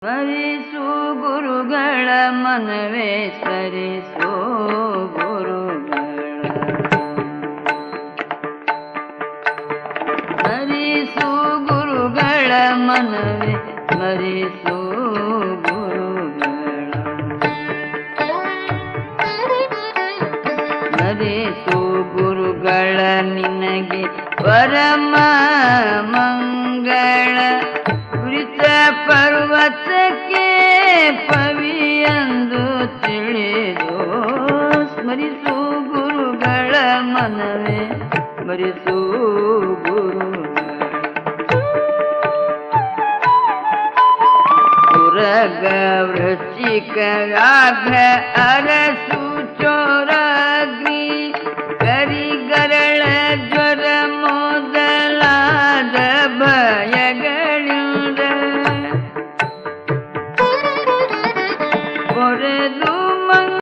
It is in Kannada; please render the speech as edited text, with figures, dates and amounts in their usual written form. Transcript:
ಸ್ಮರಿಸು ಗುರುಗಳ ಮನವೇ ಸ್ಮರಿಸು ಗುರುಗಳ ಸ್ಮರಿಸು ಗುರುಗಳ ಮನವೇ ಸ್ಮರಿಸು ಗುರುಗಳ ಸ್ಮರಿಸು ಗುರುಗಳ ನಿನಗೆ ಪರಮ ಮಂಗಳ ಕುರಿತ ಪರ್ವತಕ್ಕೆ ಪವಿಯಂದು ತಿಳಿದು ಸ್ಮರಿಸು ಗುರುಗಳ ಮನವೇ ಸ್ಮರಿಸು ಗುರುಗ ವೃಶ್ಚಿಕ ರಾಘ ಅರಸು ಚೋರಾಗ್ನಿ ಕರಿಗರಳ ಜ್ವರ ಮೊದಲಾದ ಭಯಗಳಿಂದ ಕೊರೆದು